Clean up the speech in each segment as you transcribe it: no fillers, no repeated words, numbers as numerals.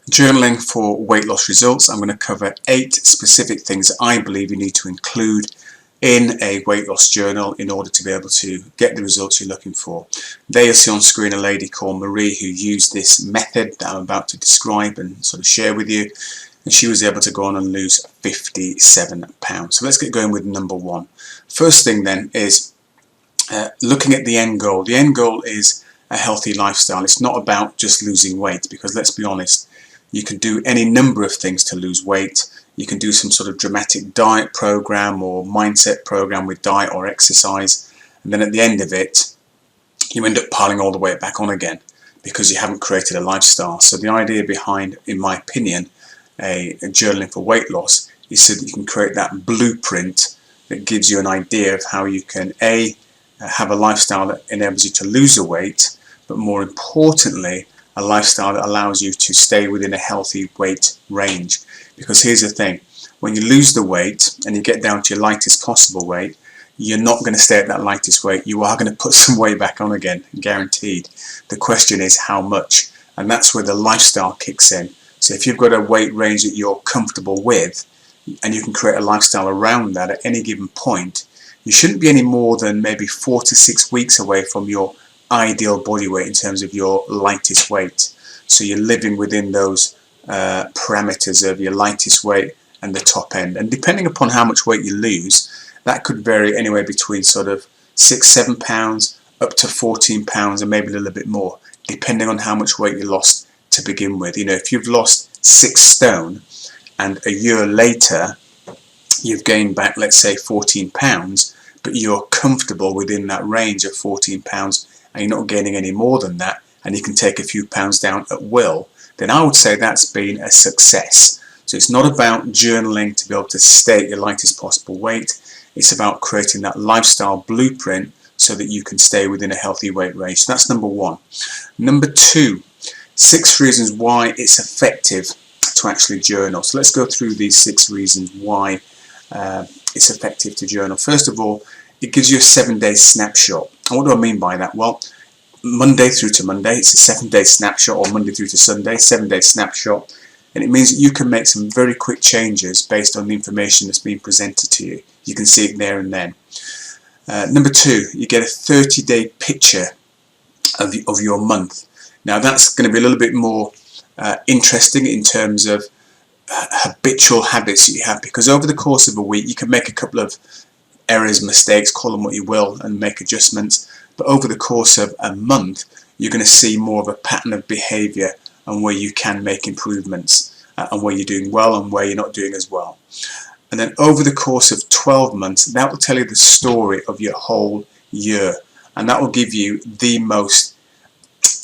Journaling for weight loss results. I'm going to cover 8 specific things that I believe you need to include in a weight loss journal in order to be able to get the results you're looking for. There you'll see on screen a lady called Marie who used this method that I'm about to describe and sort of share with you, and she was able to go on and lose 57 pounds. So let's get going with number 1. First thing then is looking at the end goal. The end goal is a healthy lifestyle. It's not about just losing weight, because let's be honest, you can do any number of things to lose weight. You can do some sort of dramatic diet program or mindset program with diet or exercise, and then at the end of it you end up piling all the weight back on again because you haven't created a lifestyle. So the idea behind, in my opinion, a journaling for weight loss is so that you can create that blueprint that gives you an idea of how you can have a lifestyle that enables you to lose the weight, but more importantly a lifestyle that allows you to stay within a healthy weight range. Because here's the thing, when you lose the weight and you get down to your lightest possible weight, you're not going to stay at that lightest weight. You are going to put some weight back on again, guaranteed. The question is how much, and that's where the lifestyle kicks in. So if you've got a weight range that you're comfortable with and you can create a lifestyle around that at any given point, you shouldn't be any more than maybe 4 to 6 weeks away from your ideal body weight in terms of your lightest weight. So you're living within those parameters of your lightest weight and the top end. And depending upon how much weight you lose, that could vary anywhere between sort of 6-7 pounds up to 14 pounds and maybe a little bit more, depending on how much weight you lost to begin with. You know, if you've lost 6 stone and a year later you've gained back, let's say, 14 pounds, but you're comfortable within that range of 14 pounds and you're not gaining any more than that, and you can take a few pounds down at will, then I would say that's been a success. So it's not about journaling to be able to stay at your lightest possible weight. It's about creating that lifestyle blueprint so that you can stay within a healthy weight range. So that's number 1. Number 2, 6 reasons why it's effective to actually journal. So let's go through these 6 reasons why it's effective to journal. First of all, it gives you a 7-day snapshot. And what do I mean by that? Well, Monday through to Monday, it's a 7-day snapshot, or Monday through to Sunday, 7-day snapshot. And it means that you can make some very quick changes based on the information that's being presented to you. You can see it there and then. Number 2, you get a 30-day picture of your month. Now that's going to be a little bit more interesting in terms of habitual habits that you have, because over the course of a week you can make a couple of errors, mistakes, call them what you will, and make adjustments. But over the course of a month you're going to see more of a pattern of behaviour and where you can make improvements and where you're doing well and where you're not doing as well. And then over the course of 12 months, that will tell you the story of your whole year, and that will give you the most,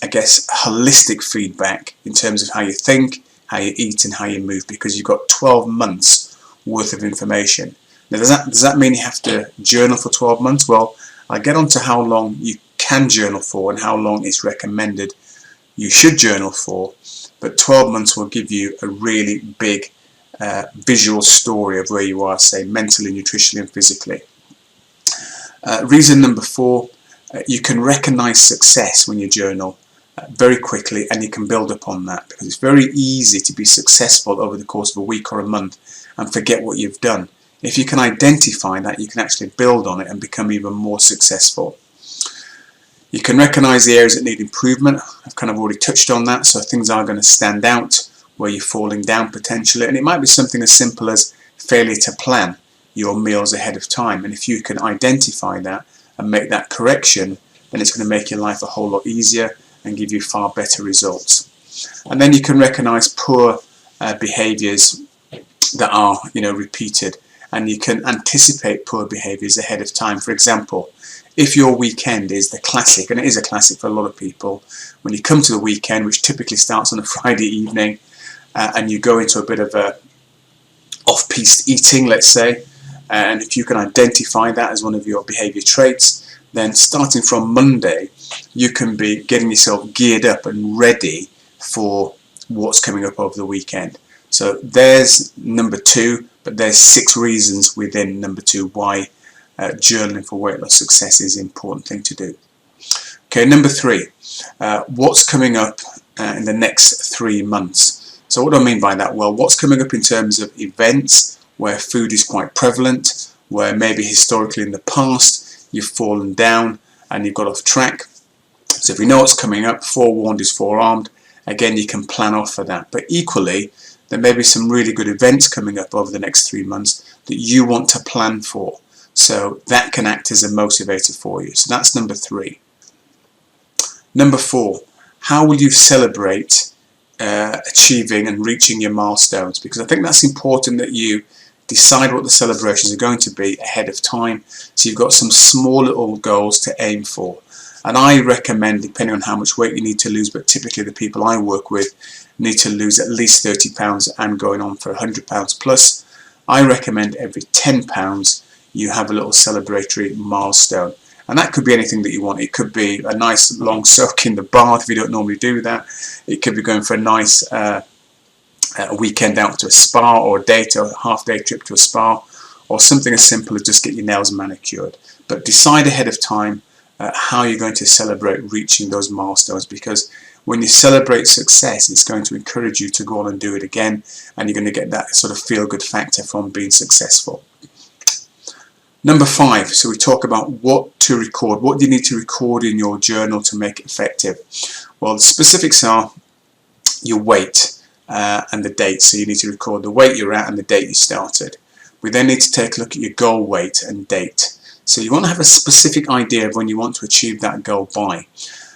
I guess, holistic feedback in terms of how you think, how you eat and how you move, because you've got 12 months worth of information. Now does that mean you have to journal for 12 months? Well, I'll get on to how long you can journal for and how long it's recommended you should journal for, but 12 months will give you a really big visual story of where you are, say, mentally, nutritionally and physically. Reason number 4, you can recognize success when you journal very quickly, and you can build upon that, because it's very easy to be successful over the course of a week or a month and forget what you've done. If you can identify that, you can actually build on it and become even more successful. You can recognize the areas that need improvement. I've kind of already touched on that, so things are going to stand out where you're falling down potentially, and it might be something as simple as failure to plan your meals ahead of time. And if you can identify that and make that correction, then it's going to make your life a whole lot easier and give you far better results. And then you can recognize poor behaviors that are, repeated, and you can anticipate poor behaviors ahead of time. For example, if your weekend is the classic, and it is a classic for a lot of people, when you come to the weekend, which typically starts on a Friday evening, and you go into a bit of a off-piste eating, let's say, and if you can identify that as one of your behavior traits, then starting from Monday you can be getting yourself geared up and ready for what's coming up over the weekend. So there's number 2, but there's 6 reasons within number 2 why journaling for weight loss success is an important thing to do. Okay, number 3, what's coming up in the next 3 months? So what do I mean by that? Well, what's coming up in terms of events where food is quite prevalent, where maybe historically in the past you've fallen down and you've got off track. So if you know what's coming up, forewarned is forearmed. Again, you can plan off for that. But equally, there may be some really good events coming up over the next 3 months that you want to plan for. So that can act as a motivator for you. So that's number 3. Number 4, how will you celebrate achieving and reaching your milestones? Because I think that's important that you decide what the celebrations are going to be ahead of time, so you've got some small little goals to aim for. And I recommend, depending on how much weight you need to lose, but typically the people I work with need to lose at least 30 pounds and going on for 100 pounds plus. I recommend every 10 pounds you have a little celebratory milestone. And that could be anything that you want. It could be a nice long soak in the bath if you don't normally do that. It could be going for a nice weekend out to a spa, or a date or a half-day trip to a spa, or something as simple as just get your nails manicured. But decide ahead of time how you're going to celebrate reaching those milestones, because when you celebrate success, it's going to encourage you to go on and do it again, and you're going to get that sort of feel-good factor from being successful. Number 5, so we talk about what to record. What do you need to record in your journal to make it effective? Well, the specifics are your weight and the date. So you need to record the weight you're at and the date you started. We then need to take a look at your goal weight and date. So you want to have a specific idea of when you want to achieve that goal by.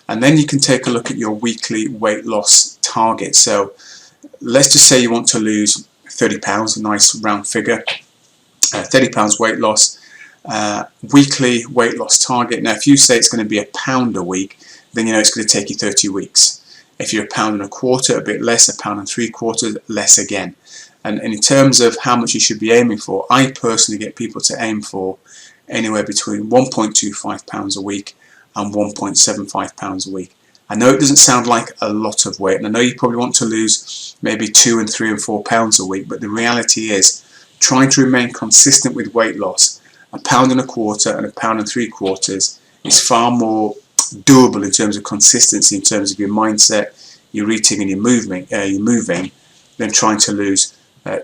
And then you can take a look at your weekly weight loss target. So let's just say you want to lose 30 pounds, a nice round figure, 30 pounds weight loss. Weekly weight loss target. Now if you say it's going to be £1 a week, then you know it's going to take you 30 weeks. If you're £1.25, a bit less, £1.75, less again. And in terms of how much you should be aiming for, I personally get people to aim for anywhere between £1.25 a week and £1.75 a week. I know it doesn't sound like a lot of weight, and I know you probably want to lose maybe 2 and 3 and 4 pounds a week, but the reality is trying to remain consistent with weight loss. £1.25 and £1.75 is far more doable in terms of consistency, in terms of your mindset, your eating and your moving, than trying to lose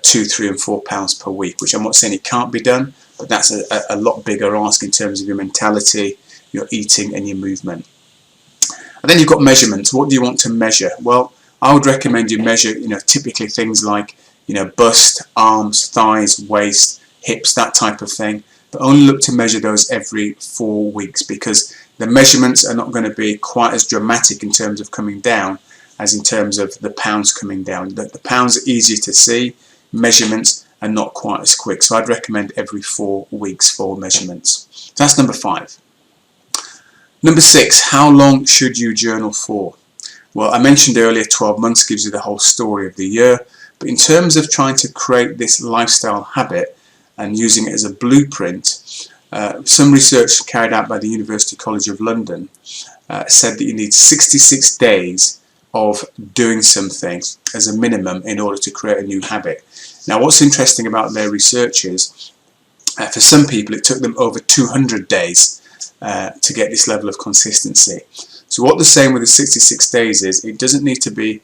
2, 3 and 4 pounds per week, which I'm not saying it can't be done, but that's a lot bigger ask in terms of your mentality, your eating and your movement. And then you've got measurements. What do you want to measure? Well, I would recommend you measure, typically things like, bust, arms, thighs, waist, hips, that type of thing. But only look to measure those every 4 weeks, because the measurements are not going to be quite as dramatic in terms of coming down as in terms of the pounds coming down. The pounds are easier to see, measurements are not quite as quick. So I'd recommend every 4 weeks for measurements. So that's number 5. Number 6, how long should you journal for? Well, I mentioned earlier 12 months gives you the whole story of the year. But in terms of trying to create this lifestyle habit and using it as a blueprint, some research carried out by the University College of London said that you need 66 days of doing something as a minimum in order to create a new habit. Now what's interesting about their research is for some people it took them over 200 days to get this level of consistency. So what they're saying with the 66 days is it doesn't need to be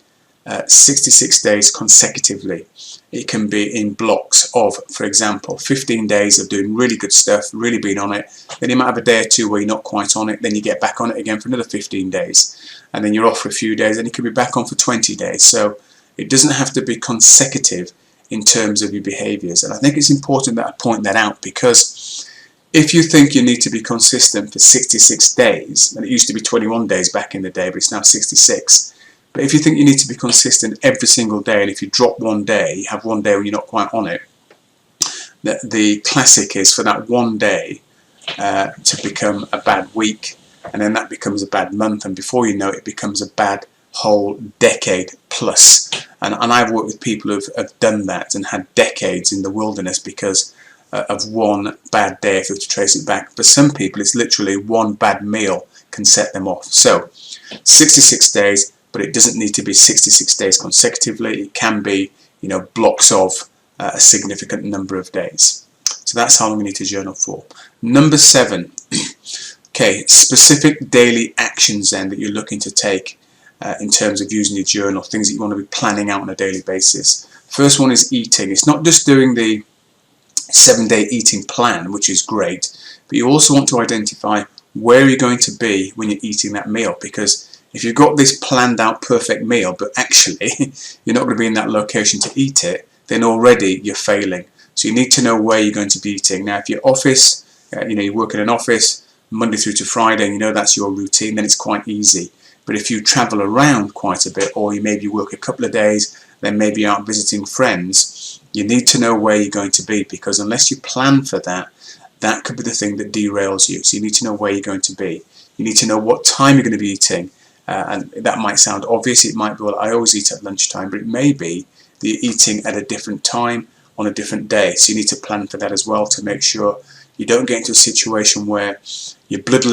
66 days consecutively. It can be in blocks of, for example, 15 days of doing really good stuff, really being on it. Then you might have a day or two where you're not quite on it, then you get back on it again for another 15 days. And then you're off for a few days, and you can be back on for 20 days. So it doesn't have to be consecutive in terms of your behaviours. And I think it's important that I point that out, because if you think you need to be consistent for 66 days, and it used to be 21 days back in the day, but it's now 66, but if you think you need to be consistent every single day, and if you drop one day, you have one day when you're not quite on it, the classic is for that one day to become a bad week, and then that becomes a bad month, and before you know it, it becomes a bad whole decade plus. And I've worked with people who have done that and had decades in the wilderness because of one bad day, if you were to trace it back. For some people, it's literally one bad meal can set them off. So 66 days, but it doesn't need to be 66 days consecutively. It can be, blocks of a significant number of days. So that's how long you need to journal for. Number 7, okay, specific daily actions then that you're looking to take in terms of using your journal, things that you want to be planning out on a daily basis. First one is eating. It's not just doing the 7-day eating plan, which is great, but you also want to identify where you're going to be when you're eating that meal, because if you've got this planned out perfect meal but actually you're not going to be in that location to eat it, then already you're failing. So you need to know where you're going to be eating. Now if your office, you work in an office Monday through to Friday and you know that's your routine, then it's quite easy. But if you travel around quite a bit, or you maybe work a couple of days, then maybe you're out visiting friends, you need to know where you're going to be, because unless you plan for that, that could be the thing that derails you. So you need to know where you're going to be. You need to know what time you're going to be eating. And that might sound obvious. It might be, well, I always eat at lunchtime, but it may be that you're eating at a different time on a different day. So you need to plan for that as well, to make sure you don't get into a situation where your blood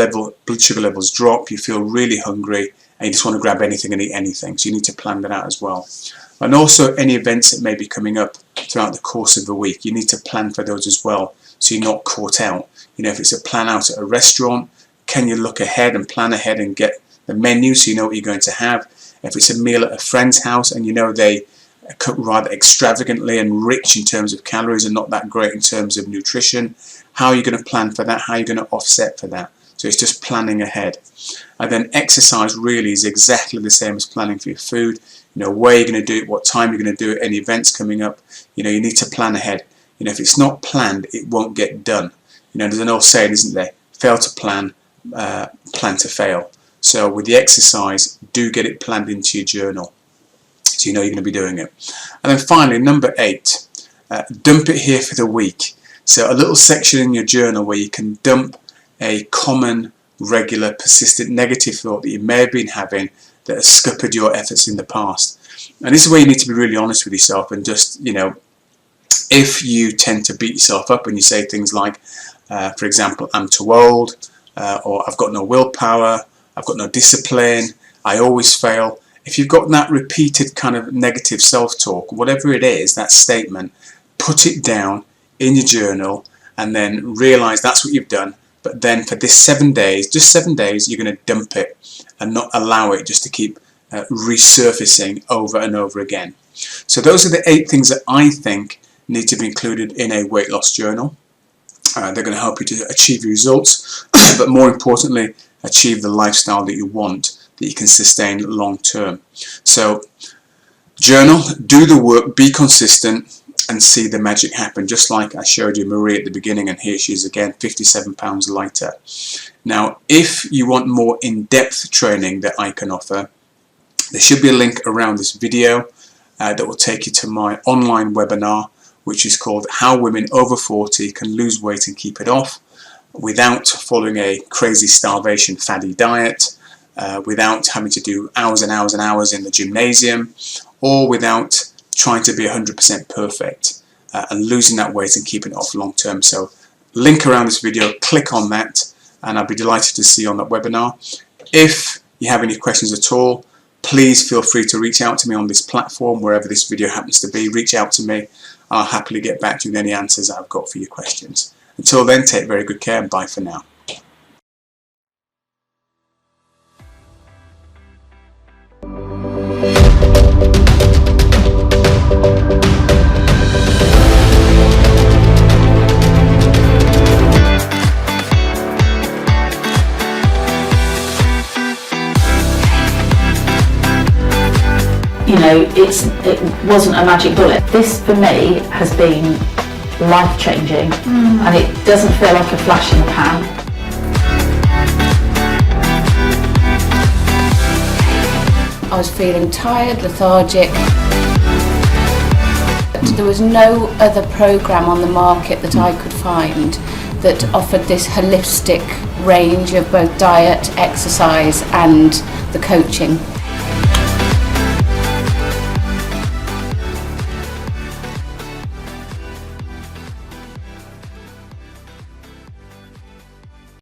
sugar levels drop, you feel really hungry, and you just want to grab anything and eat anything. So you need to plan that out as well. And also any events that may be coming up throughout the course of the week, you need to plan for those as well, so you're not caught out. If it's a plan out at a restaurant, can you look ahead and plan ahead and get the menu so you know what you're going to have? If it's a meal at a friend's house and you know they cook rather extravagantly and rich in terms of calories and not that great in terms of nutrition, how are you going to plan for that? How are you going to offset for that? So it's just planning ahead. And then exercise really is exactly the same as planning for your food. Where you're going to do it, what time you're going to do it, any events coming up. You need to plan ahead. If it's not planned, it won't get done. There's an old saying, isn't there? Fail to plan, plan to fail. So with the exercise, do get it planned into your journal, so you know you're going to be doing it. And then finally, number 8, dump it here for the week. So a little section in your journal where you can dump a common, regular, persistent negative thought that you may have been having that has scuppered your efforts in the past. And this is where you need to be really honest with yourself, and just, if you tend to beat yourself up and you say things like, for example, I'm too old, or I've got no willpower, I've got no discipline, I always fail. If you've got that repeated kind of negative self-talk, whatever it is, that statement, put it down in your journal and then realise that's what you've done. But then for this 7 days, just 7 days, you're going to dump it and not allow it just to keep resurfacing over and over again. So those are the 8 things that I think need to be included in a weight loss journal. They're going to help you to achieve your results, but more importantly, achieve the lifestyle that you want, that you can sustain long term. So journal, do the work, be consistent, and see the magic happen, just like I showed you Marie at the beginning, and here she is again, 57 pounds lighter. Now if you want more in-depth training that I can offer, there should be a link around this video that will take you to my online webinar, which is called How Women Over 40 Can Lose Weight and Keep It Off Without Following a Crazy Starvation Faddy Diet, without having to do hours and hours and hours in the gymnasium, or without trying to be 100% perfect, and losing that weight and keeping it off long term. So link around this video, click on that, and I'll be delighted to see you on that webinar. If you have any questions at all, please feel free to reach out to me on this platform, wherever this video happens to be. Reach out to me. I'll happily get back to you with any answers I've got for your questions. Until then, take very good care and bye for now. It wasn't a magic bullet. This for me has been life-changing, and it doesn't feel like a flash in the pan. I was feeling tired, lethargic. There was no other programme on the market that I could find that offered this holistic range of both diet, exercise and the coaching.